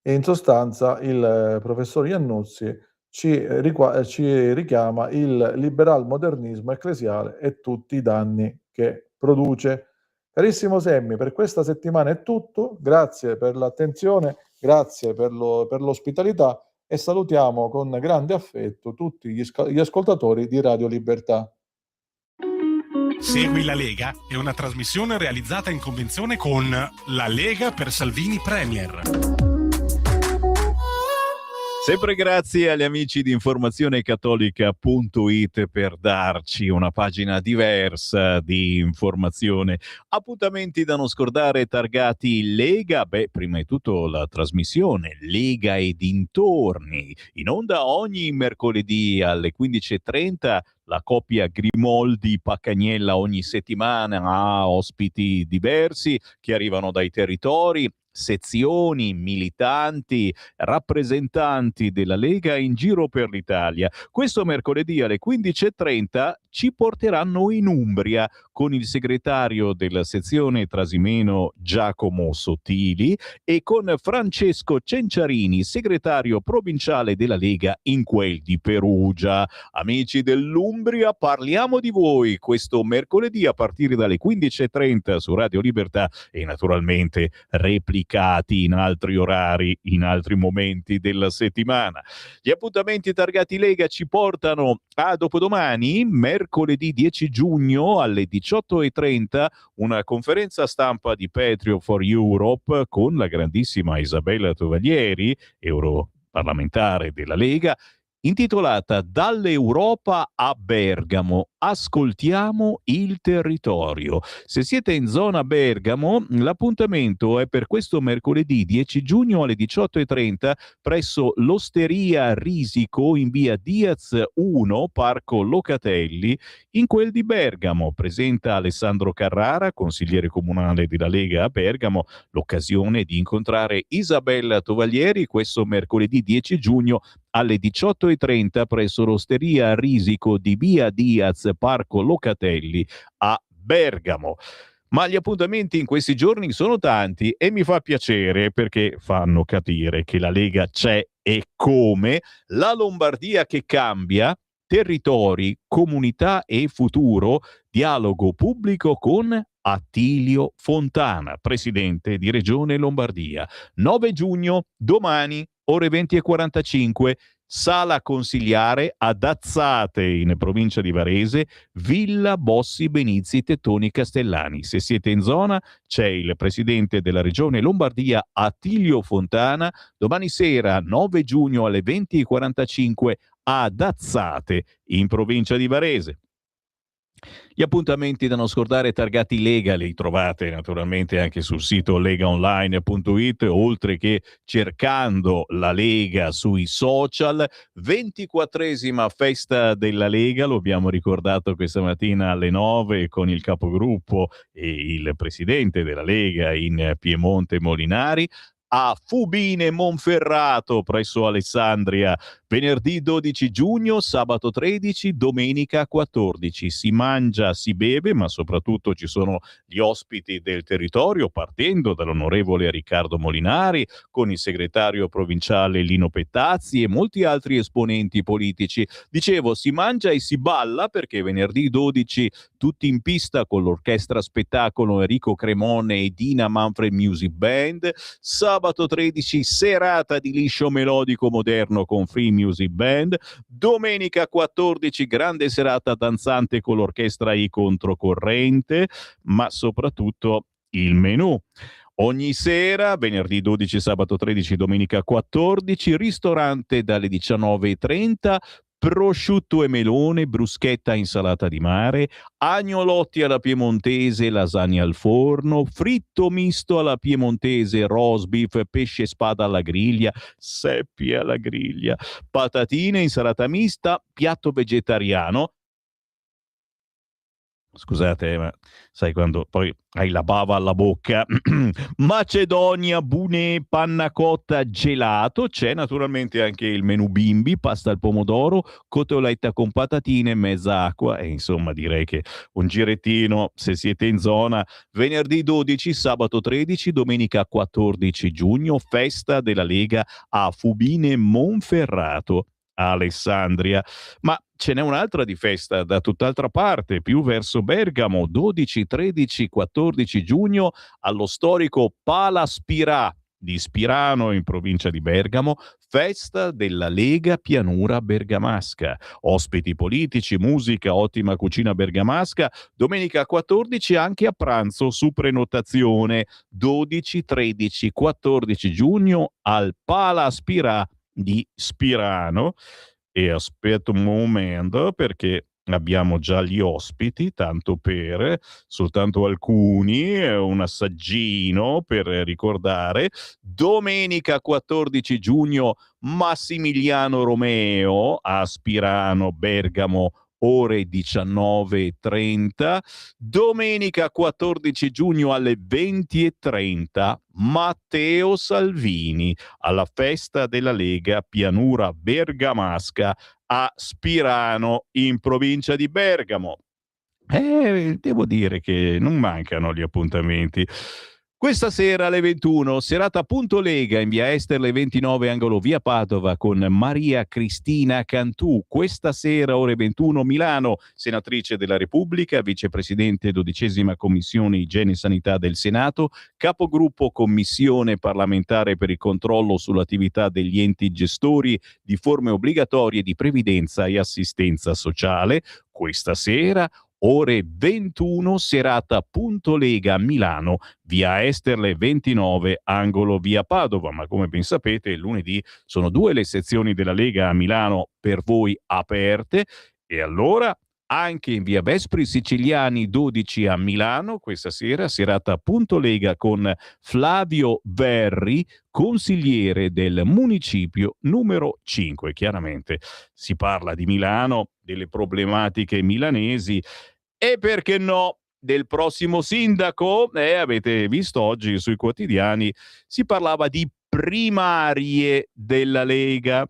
E in sostanza il professor Iannuzzi ci richiama il liberal modernismo ecclesiale e tutti i danni che produce. Carissimo Semmi, per questa settimana è tutto, grazie per l'attenzione, grazie per l'ospitalità e salutiamo con grande affetto tutti gli ascoltatori di Radio Libertà. Segui la Lega è una trasmissione realizzata in convenzione con La Lega per Salvini Premier. Sempre grazie agli amici di informazionecattolica.it per darci una pagina diversa di informazione. Appuntamenti da non scordare targati Lega, prima di tutto la trasmissione Lega e dintorni, in onda ogni mercoledì alle 15:30, la coppia Grimoldi-Paccagnella ogni settimana ha ospiti diversi che arrivano dai territori. sezioni, militanti, rappresentanti della Lega in giro per l'Italia. Questo mercoledì alle 15:30 ci porteranno in Umbria con il segretario della sezione Trasimeno Giacomo Sottili e con Francesco Cenciarini, segretario provinciale della Lega in quel di Perugia. Amici dell'Umbria, parliamo di voi questo mercoledì a partire dalle 15:30 su Radio Libertà e naturalmente replicati in altri orari, in altri momenti della settimana. Gli appuntamenti targati Lega ci portano a dopodomani, mercoledì 10 giugno alle 18:30, una conferenza stampa di Patriot for Europe con la grandissima Isabella Tovaglieri, europarlamentare della Lega, intitolata Dall'Europa a Bergamo, ascoltiamo il territorio. Se siete in zona Bergamo, l'appuntamento è per questo mercoledì 10 giugno alle 18:30 presso l'Osteria Risico in via Diaz 1, Parco Locatelli, in quel di Bergamo. Presenta Alessandro Carrara, consigliere comunale della Lega a Bergamo, l'occasione di incontrare Isabella Tovaglieri questo mercoledì 10 giugno alle 18:30 presso l'Osteria Risico di via Diaz, Parco Locatelli a Bergamo. Ma gli appuntamenti in questi giorni sono tanti e mi fa piacere perché fanno capire che la Lega c'è e come. La Lombardia che cambia, territori, comunità e futuro, dialogo pubblico con Attilio Fontana, presidente di Regione Lombardia. 9 giugno, domani, ore 20:45, sala consigliare ad Azzate, in provincia di Varese, Villa Bossi Benizzi Tettoni Castellani. Se siete in zona, c'è il presidente della Regione Lombardia, Attilio Fontana, domani sera, 9 giugno alle 20:45, ad Azzate, in provincia di Varese. Gli appuntamenti da non scordare targati Lega li trovate naturalmente anche sul sito legaonline.it, oltre che cercando la Lega sui social. 24esima festa della Lega, lo abbiamo ricordato questa mattina alle 9 con il capogruppo e il presidente della Lega in Piemonte Molinari. A Fubine Monferrato presso Alessandria, venerdì 12 giugno, sabato 13, domenica 14. Si mangia, si beve, ma soprattutto ci sono gli ospiti del territorio, partendo dall'onorevole Riccardo Molinari, con il segretario provinciale Lino Pettazzi e molti altri esponenti politici. Dicevo, si mangia e si balla perché venerdì 12 tutti in pista con l'orchestra spettacolo Enrico Cremone e Dina Manfred Music Band. Sabato 13 serata di liscio melodico moderno con Free Music Band. Domenica 14 grande serata danzante con l'orchestra I Controcorrente, ma soprattutto il menù. Ogni sera, venerdì 12, sabato 13, domenica 14, ristorante dalle 19:30, prosciutto e melone, bruschetta insalata di mare, agnolotti alla piemontese, lasagna al forno, fritto misto alla piemontese, roast beef, pesce spada alla griglia, seppie alla griglia, patatine, insalata mista, piatto vegetariano. Scusate, ma sai quando poi hai la bava alla bocca. Macedonia, bunè, panna cotta, gelato. C'è naturalmente anche il menù bimbi, pasta al pomodoro, cotoletta con patatine, mezza acqua. E insomma direi che un girettino, se siete in zona, venerdì 12, sabato 13, domenica 14 giugno, festa della Lega a Fubine Monferrato, Alessandria. Ma ce n'è un'altra di festa da tutt'altra parte, più verso Bergamo, 12, 13, 14 giugno allo storico Pala Spirà di Spirano in provincia di Bergamo, festa della Lega Pianura Bergamasca. Ospiti politici, musica, ottima cucina bergamasca. Domenica 14 anche a pranzo su prenotazione, 12, 13, 14 giugno al Pala Spirà di Spirano. E aspetto un momento perché abbiamo già gli ospiti, tanto per soltanto alcuni, un assaggino per ricordare. Domenica 14 giugno Massimiliano Romeo a Spirano, Bergamo, ore 19:30. Domenica 14 giugno alle 20:30 Matteo Salvini alla festa della Lega Pianura Bergamasca a Spirano in provincia di Bergamo. Devo dire che non mancano gli appuntamenti. Questa sera alle 21, serata Punto Lega in via Esterle 29, angolo via Padova, con Maria Cristina Cantù. Questa sera ore 21 Milano, senatrice della Repubblica, vicepresidente 12ª Commissione Igiene e Sanità del Senato, capogruppo Commissione parlamentare per il controllo sull'attività degli enti gestori di forme obbligatorie di previdenza e assistenza sociale. Questa sera ore 21, serata Punto Lega a Milano, via Esterle 29, angolo via Padova. Ma come ben sapete, lunedì sono 2 le sezioni della Lega a Milano per voi aperte, e allora anche in via Vespri Siciliani 12 a Milano, questa sera, serata Punto Lega con Flavio Verri, consigliere del municipio numero 5. Chiaramente si parla di Milano, delle problematiche milanesi e, perché no, del prossimo sindaco. Avete visto oggi sui quotidiani si parlava di primarie della Lega.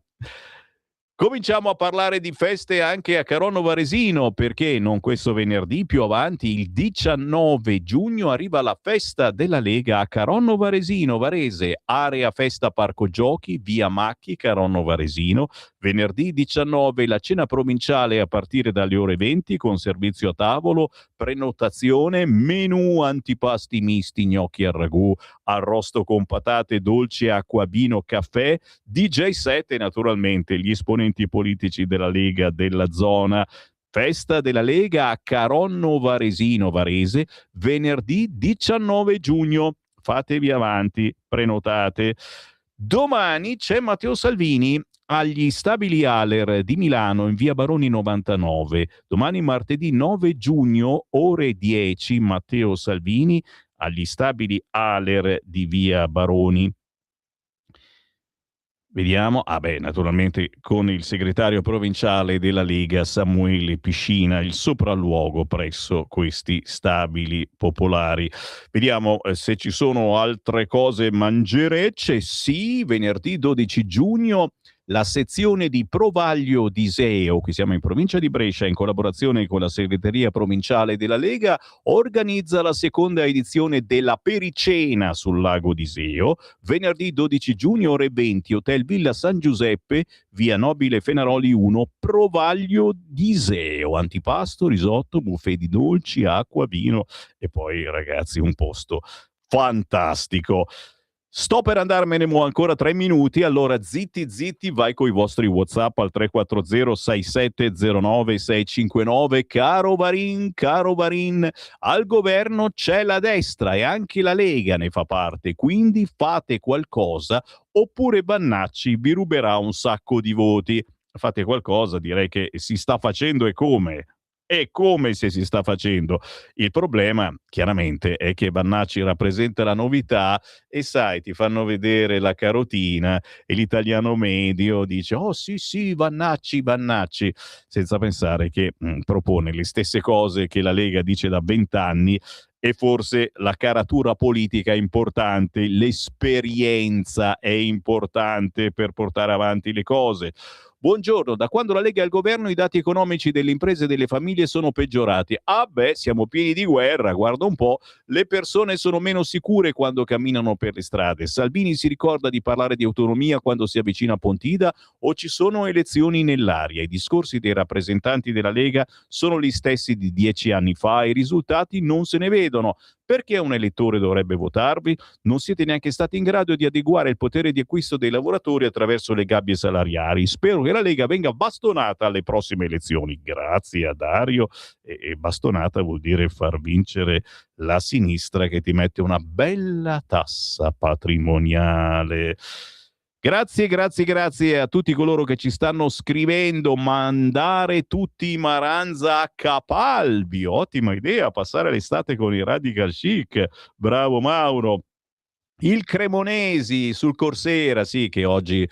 Cominciamo a parlare di feste anche a Caronno Varesino, perché non questo venerdì, più avanti, il 19 giugno, arriva la festa della Lega a Caronno Varesino, Varese, area festa parco giochi, via Macchi, Caronno Varesino. Venerdì 19 la cena provinciale a partire dalle ore 20 con servizio a tavolo, prenotazione, menù antipasti misti, gnocchi al ragù, arrosto con patate, dolce, acqua, vino, caffè, DJ set e naturalmente gli esponenti politici della Lega della zona. Festa della Lega a Caronno Varesino, Varese, venerdì 19 giugno. Fatevi avanti, prenotate. Domani c'è Matteo Salvini agli Stabili Aler di Milano in via Baroni 99. Domani martedì 9 giugno, ore 10, Matteo Salvini agli Stabili Aler di via Baroni. Vediamo, naturalmente con il segretario provinciale della Lega Samuele Piscina, il sopralluogo presso questi stabili popolari. Vediamo se ci sono altre cose mangerecce. Sì, venerdì 12 giugno la sezione di Provaglio d'Iseo, qui siamo in provincia di Brescia, in collaborazione con la segreteria provinciale della Lega, organizza la seconda edizione della Pericena sul lago d'Iseo. Venerdì 12 giugno, ore 20, Hotel Villa San Giuseppe, via Nobile Fenaroli 1, Provaglio d'Iseo. Antipasto, risotto, buffet di dolci, acqua, vino e poi, ragazzi, un posto fantastico. Sto per andarmene, mo ancora 3 minuti, allora zitti, vai coi vostri WhatsApp al 340 6709 659. Caro Varin, al governo c'è la destra e anche la Lega ne fa parte, quindi fate qualcosa oppure Vannacci vi ruberà un sacco di voti. Fate qualcosa, direi che si sta facendo, e come? E come se si sta facendo. Il problema, chiaramente, è che Vannacci rappresenta la novità e sai, ti fanno vedere la carotina e l'italiano medio dice oh sì, Vannacci, senza pensare che propone le stesse cose che la Lega dice da 20 anni. E forse la caratura politica è importante, l'esperienza è importante per portare avanti le cose. Buongiorno, da quando la Lega è al governo i dati economici delle imprese e delle famiglie sono peggiorati. Siamo pieni di guerra, guarda un po', le persone sono meno sicure quando camminano per le strade. Salvini si ricorda di parlare di autonomia quando si avvicina a Pontida o ci sono elezioni nell'aria? I discorsi dei rappresentanti della Lega sono gli stessi di 10 anni fa e i risultati non se ne vedono. Perché un elettore dovrebbe votarvi? Non siete neanche stati in grado di adeguare il potere di acquisto dei lavoratori attraverso le gabbie salariali. Spero che la Lega venga bastonata alle prossime elezioni. Grazie a Dario. E bastonata vuol dire far vincere la sinistra che ti mette una bella tassa patrimoniale. Grazie a tutti coloro che ci stanno scrivendo. Mandare tutti i Maranza a Capalbio, ottima idea, passare l'estate con i Radical Chic, bravo Mauro. Il Cremonesi sul Corsera, sì, che oggi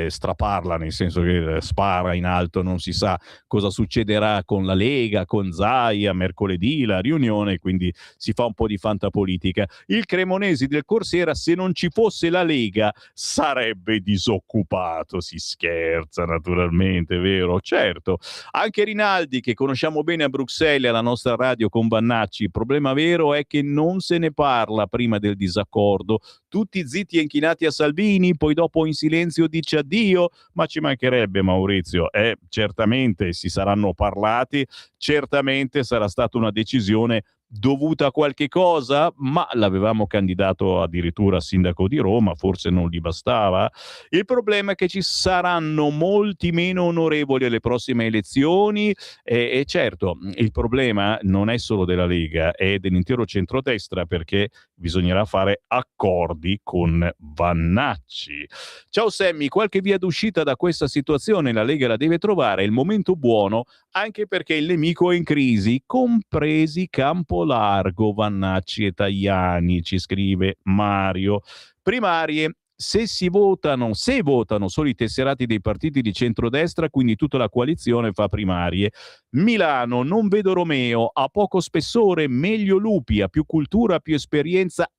straparla, nel senso che spara in alto, non si sa cosa succederà con la Lega, con Zaia, mercoledì la riunione, quindi si fa un po' di fantapolitica. Il Cremonesi del Corsera, se non ci fosse la Lega, sarebbe disoccupato, si scherza naturalmente, vero? Certo. Anche Rinaldi, che conosciamo bene a Bruxelles, alla nostra radio con Vannacci, il problema vero è che non se ne parla prima del disaccordo, tutti zitti e inchinati a Salvini, poi dopo in silenzio dice addio, ma ci mancherebbe, Maurizio, certamente si saranno parlati, certamente sarà stata una decisione dovuta a qualche cosa, ma l'avevamo candidato addirittura a sindaco di Roma, forse non gli bastava. Il problema è che ci saranno molti meno onorevoli alle prossime elezioni e certo, il problema non è solo della Lega, è dell'intero centrodestra, perché bisognerà fare accordi con Vannacci. Ciao Sammy, qualche via d'uscita da questa situazione la Lega la deve trovare, è il momento buono, anche perché il nemico è in crisi, compresi Campolargo, Vannacci e Tajani, ci scrive Mario. Primarie. Se votano solo i tesserati dei partiti di centrodestra, quindi tutta la coalizione fa primarie. Milano, non vedo Romeo, ha poco spessore, meglio Lupi, ha più cultura, più esperienza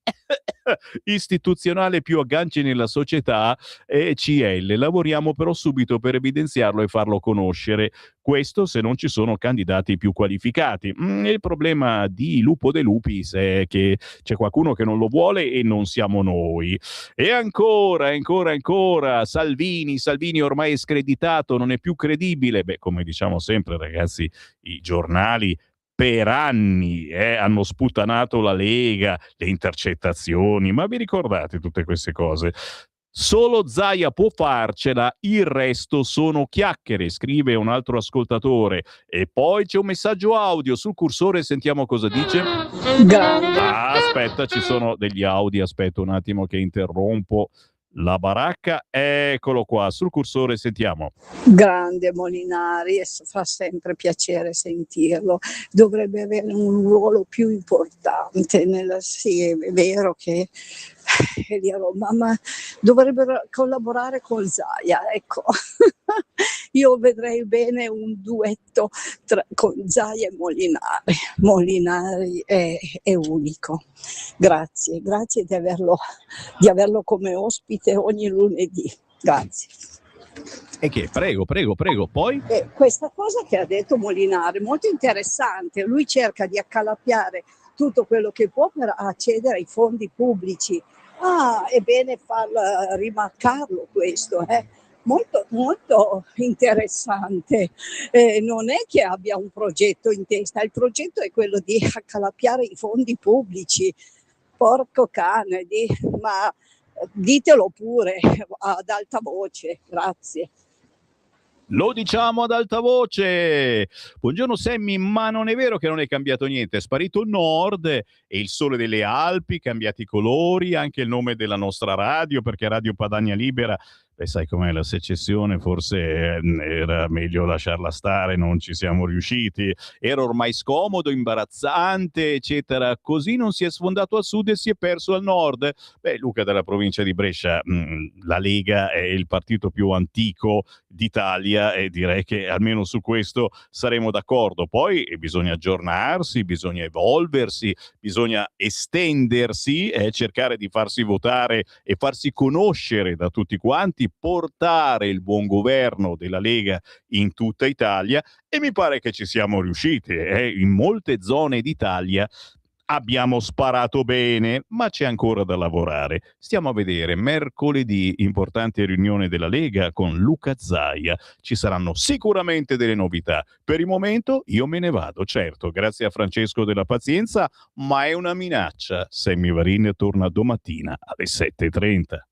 istituzionale, più agganci nella società, e CL. Lavoriamo però subito per evidenziarlo e farlo conoscere. Questo se non ci sono candidati più qualificati. Il problema di Lupo De Lupis è che c'è qualcuno che non lo vuole e non siamo noi. E ancora, Salvini ormai è screditato, non è più credibile. Beh, come diciamo sempre, ragazzi, i giornali per anni hanno sputtanato la Lega, le intercettazioni, ma vi ricordate tutte queste cose? Solo Zaia può farcela, il resto sono chiacchiere, scrive un altro ascoltatore. E poi c'è un messaggio audio sul cursore, sentiamo cosa dice. Aspetta, ci sono degli audio, aspetta un attimo che interrompo la baracca, eccolo qua, sul cursore sentiamo. Grande Molinari, e fa sempre piacere sentirlo, dovrebbe avere un ruolo più importante, sì, è vero che è di Roma, ma dovrebbero collaborare con Zaia, ecco. Io vedrei bene un duetto con Zaia e Molinari. Molinari è unico. Grazie di averlo come ospite ogni lunedì. Grazie. E che? Prego, poi? Questa cosa che ha detto Molinari, molto interessante, lui cerca di accalappiare tutto quello che può per accedere ai fondi pubblici. È bene rimarcarlo questo, molto, molto interessante. Non è che abbia un progetto in testa, il progetto è quello di accalappiare i fondi pubblici. Porco cane, ma ditelo pure ad alta voce, grazie. Lo diciamo ad alta voce. Buongiorno Sammy, ma non è vero che non è cambiato niente, è sparito il nord e il sole delle Alpi, cambiati i colori, anche il nome della nostra radio, perché Radio Padania Libera, sai com'è la secessione, forse era meglio lasciarla stare, non ci siamo riusciti, era ormai scomodo, imbarazzante, eccetera, così non si è sfondato al sud e si è perso al nord. Luca della provincia di Brescia, la Lega è il partito più antico d'Italia e direi che almeno su questo saremo d'accordo. Poi bisogna aggiornarsi, bisogna evolversi, bisogna estendersi, cercare di farsi votare e farsi conoscere da tutti quanti, portare il buon governo della Lega in tutta Italia, e mi pare che ci siamo riusciti. In molte zone d'Italia abbiamo sparato bene, ma c'è ancora da lavorare. Stiamo a vedere. Mercoledì, importante riunione della Lega con Luca Zaia. Ci saranno sicuramente delle novità. Per il momento io me ne vado, certo, grazie a Francesco della pazienza, ma è una minaccia. Sammy Varin torna domattina alle 7:30.